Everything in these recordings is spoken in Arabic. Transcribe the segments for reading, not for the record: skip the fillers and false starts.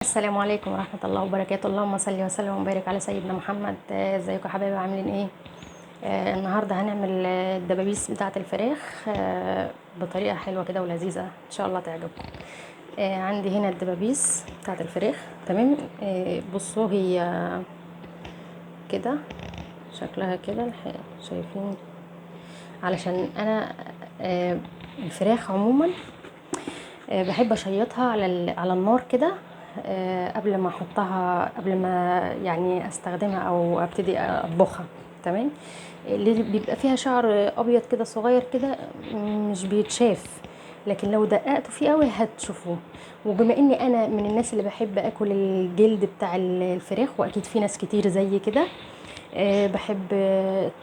السلام عليكم ورحمة الله وبركاته. اللهم صل وسلم وبارك على سيدنا محمد. ازيكم يا حبايبي، عاملين ايه؟ النهارده هنعمل الدبابيس بتاعة الفراخ بطريقة حلوة كده ولذيذة، ان شاء الله تعجبكم. عندي هنا الدبابيس بتاعة الفراخ. تمام. بصوا هي كده، شكلها كده شايفين؟ علشان انا الفراخ عموما بحب اشيطها على النار كده قبل ما احطها، قبل ما يعني استخدمها او ابتدي اطبخها. تمام. اللي بيبقى فيها شعر ابيض كده صغير كده مش بيتشاف، لكن لو دققتوا فيه قوي هتشوفوه. وبما اني انا من الناس اللي بحب اكل الجلد بتاع الفراخ، واكيد في ناس كتير زي كده بحب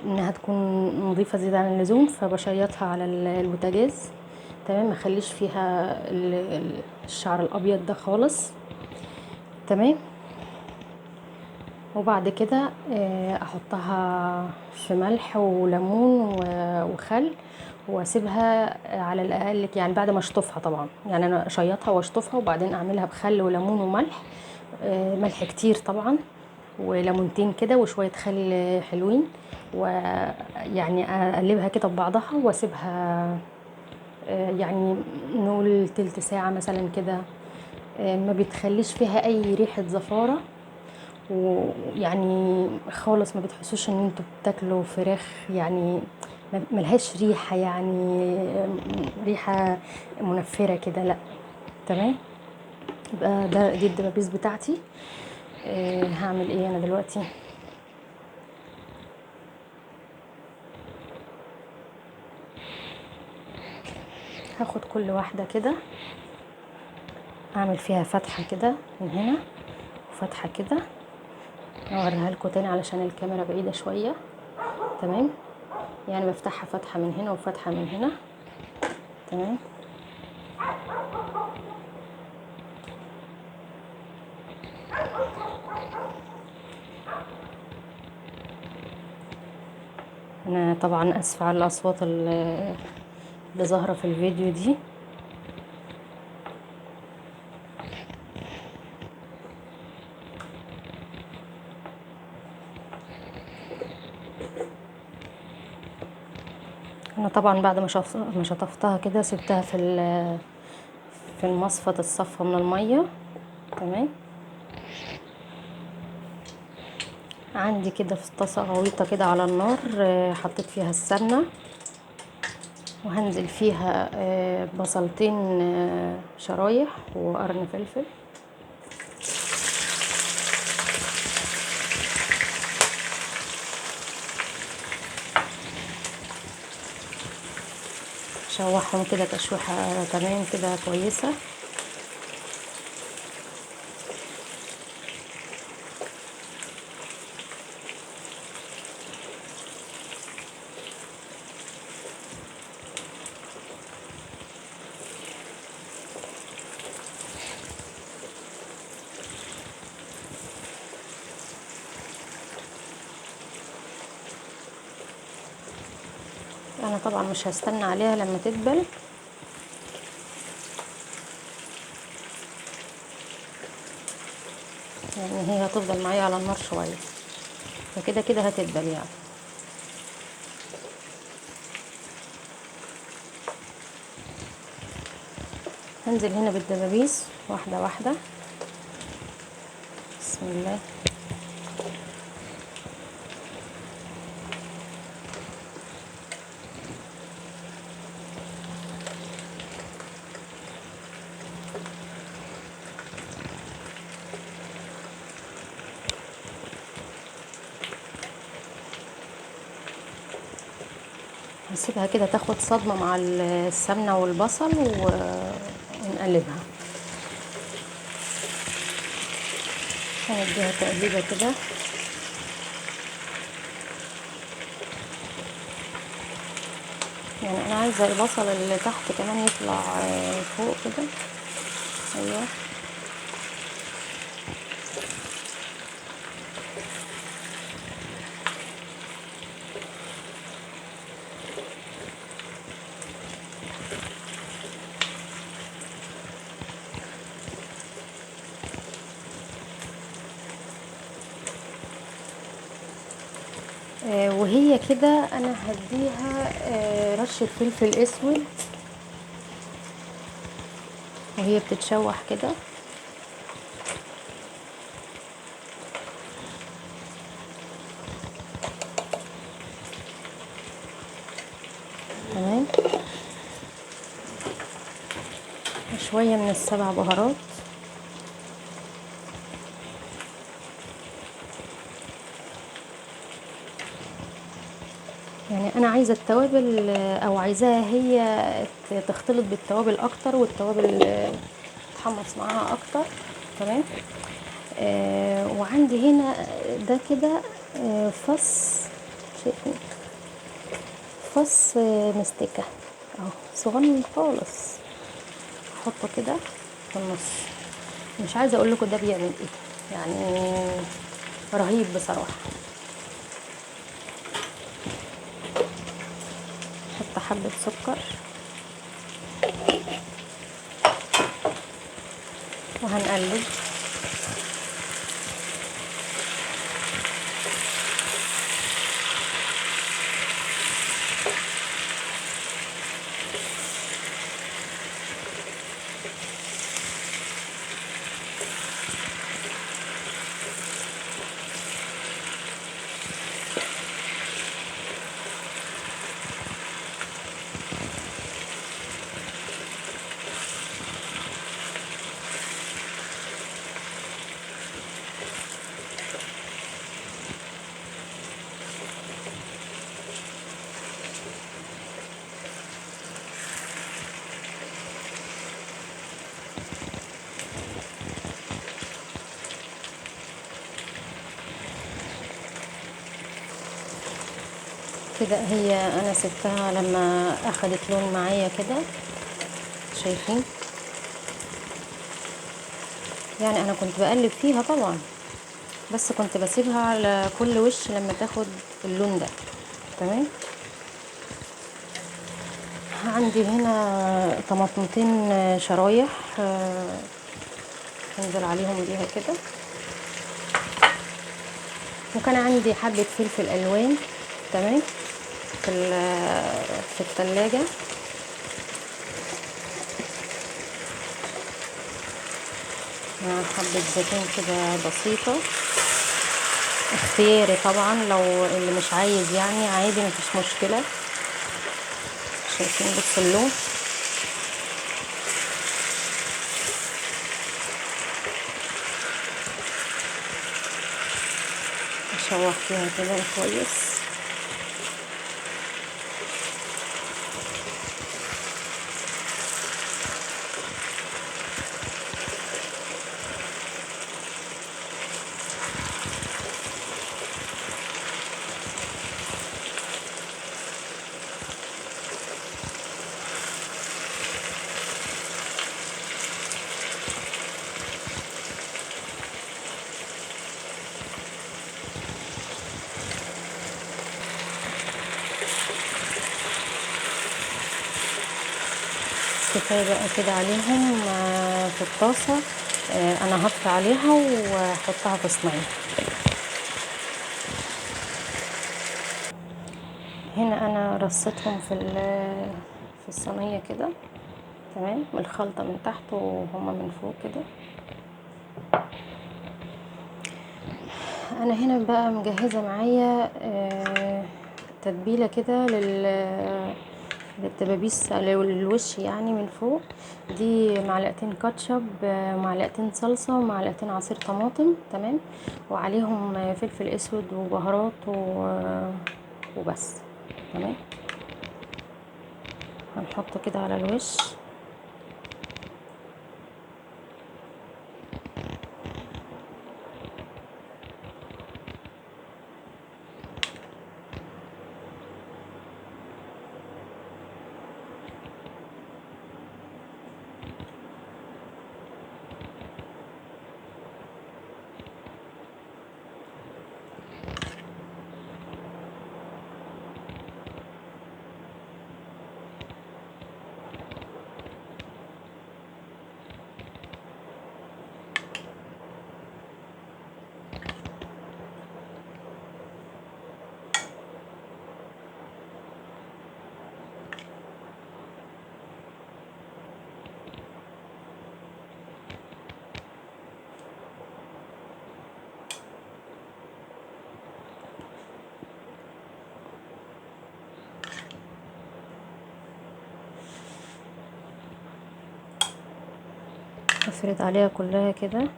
انها تكون نظيفه زياده عن اللزوم، فبشيطها على البوتاجاز. تمام، ما اخليش فيها الشعر الابيض ده خالص. تمام. وبعد كده احطها في ملح وليمون وخل، واسيبها على الاقل يعني بعد ما اشطفها طبعا، يعني انا اشيطها واشطفها وبعدين اعملها بخل وليمون وملح. ملح كتير طبعا، وليمونتين كده وشويه خل حلوين، ويعني اقلبها كده ببعضها واسيبها يعني نقول تلت ساعة مثلا كده. ما بتخليش فيها اي ريحة زفارة، ويعني خالص ما بتحسوش ان انتوا بتاكلوا فراخ، يعني ملهاش ريحة، يعني ريحة منفرة كده، لا. تمام. يبقى دي الدبابيس بتاعتي. هعمل ايه انا دلوقتي؟ هاخد كل واحدة كده، اعمل فيها فتحة كده من هنا وفتحة كده، اوريها لكم تاني علشان الكاميرا بعيدة شوية. تمام. يعني بفتحها فتحة من هنا وفتحة من هنا. تمام. انا طبعا اسفة على الاصوات اللي ظاهرة في الفيديو دي. انا طبعا بعد ما شطفتها كده سبتها في المصفى تتصفى من المية. تمام. عندي كده في طاسة غويطة كده على النار، حطيت فيها السمنة، وهنزل فيها بصلتين شرايح وقرن فلفل. شوحهم كده تشويحة تمام كده كويسة. انا طبعا مش هستنى عليها لما تدبل، يعني هي هتفضل معايا على النار شويه، فكده كده هتدبل يعني. هنزل هنا بالدبابيس واحده واحده. بسم الله. هنسيبها كده تاخد صدمه مع السمنه والبصل ونقلبها. هنديها تقليبه كده. يعني انا عايزه البصل اللي تحت كمان يطلع فوق كده. ايوه. وهي كده انا هديها رشة فلفل اسود وهي بتتشوح كده. تمام. شوية من السبع بهارات. يعني انا عايزة التوابل او عايزاها هي تختلط بالتوابل اكتر، والتوابل تتحمص معاها اكتر. تمام. وعندي هنا ده كده فص، شايفين؟ فص مستكة اهو صغنن خالص، احطه كده في النص. مش عايزه اقول لكم ده بيعمل ايه، يعني رهيب بصراحه. احط حبه سكر وهنقلب. كده هي انا سبتها لما اخدت لون معايا كده، شايفين؟ يعني انا كنت بقلب فيها طبعا، بس كنت بسيبها على كل وش لما تاخد اللون ده. تمام. عندي هنا طماطمتين شرايح، انزل عليهم بيها كده. وكان عندي حبة فلفل الوان. تمام. في في الثلاجة. مع حبة زيتون كده بسيطة، اختياري طبعا، لو اللي مش عايز يعني عادي مفيش مشكلة. شايفين؟ بص اللون. اشوح فيها كده كويس. كفايه بقى كده عليهم في الطاسه. انا هطفي عليها واحطها في صينيه. هنا انا رصيتهم في الصينيه كده. تمام. الخلطه من تحت وهما من فوق كده. انا هنا بقى مجهزه معايا تتبيله كده للدبابيس للوش يعني من فوق. دي معلقتين كاتشب، معلقتين صلصه، ومعلقتين عصير طماطم. تمام. وعليهم فلفل اسود وبهارات وبس. تمام. هنحطه كده على الوش. بفرد عليها كلها كده.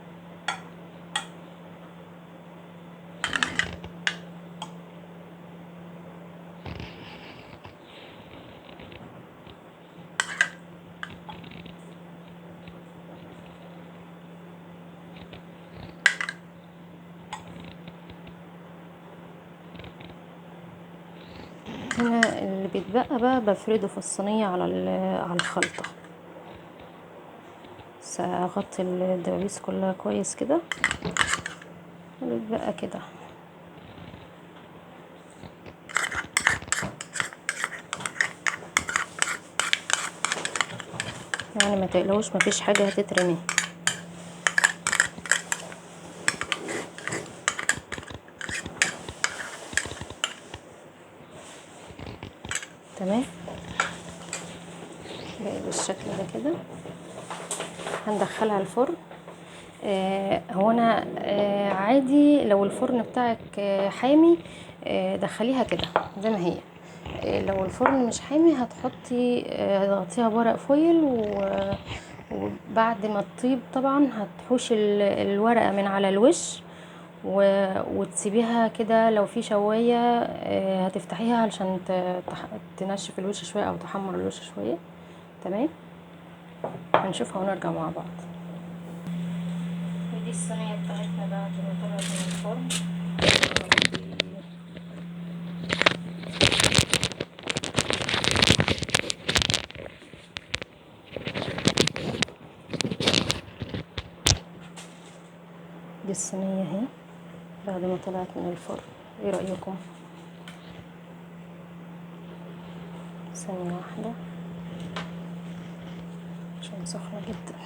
هنا اللي بيتبقى بقى بفرده في الصينية على الخلطة. اغطي الدبابيس كلها كويس كده، وبيتبقى كده. يعني ما تقلقوش، مفيش حاجة هتترمي. تمام، بقى بالشكل ده كده. هندخلها الفرن. هو انا عادي لو الفرن بتاعك حامي، دخليها كده زي ما هي. لو الفرن مش حامي هتحطي تغطيها بورق فويل، وبعد ما تطيب طبعا هتحوشي الورقة من على الوش، وتسيبيها كده. لو في شواية هتفتحيها علشان تنشف الوش شوية او تحمر الوش شوية. تمام، هنشوفها ونرجع مع بعض. ودي الصينية بتاعتنا بعد ما طلعت من الفرن. دي الصينية اهي بعد ما طلعت من الفرن. ايه رأيكم؟ ثانية واحدة عشان سخنة جدا.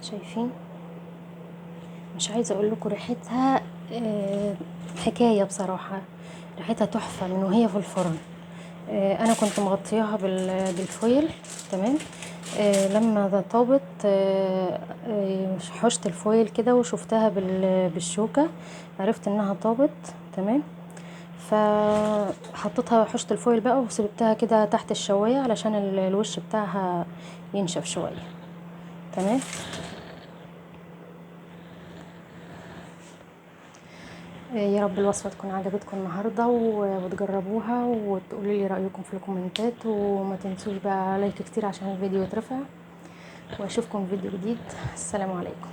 شايفين؟ مش عايزة اقول لكم ريحتها حكاية بصراحة. ريحتها تحفة من وهي في الفرن. انا كنت مغطياها بالفويل. تمام. لما طابت حشت الفويل كده وشفتها بالشوكة، عرفت انها طابت. تمام. فحطيتها حشت الفويل بقى وسبتها كده تحت الشواية علشان الوش بتاعها ينشف شوية. تمام. يا رب الوصفة تكون عجبتكم النهاردة وتجربوها وتقولوا لي رأيكم في الكومنتات، وما تنسوش بقى لايك كتير عشان الفيديو يترفع. واشوفكم في فيديو جديد. السلام عليكم.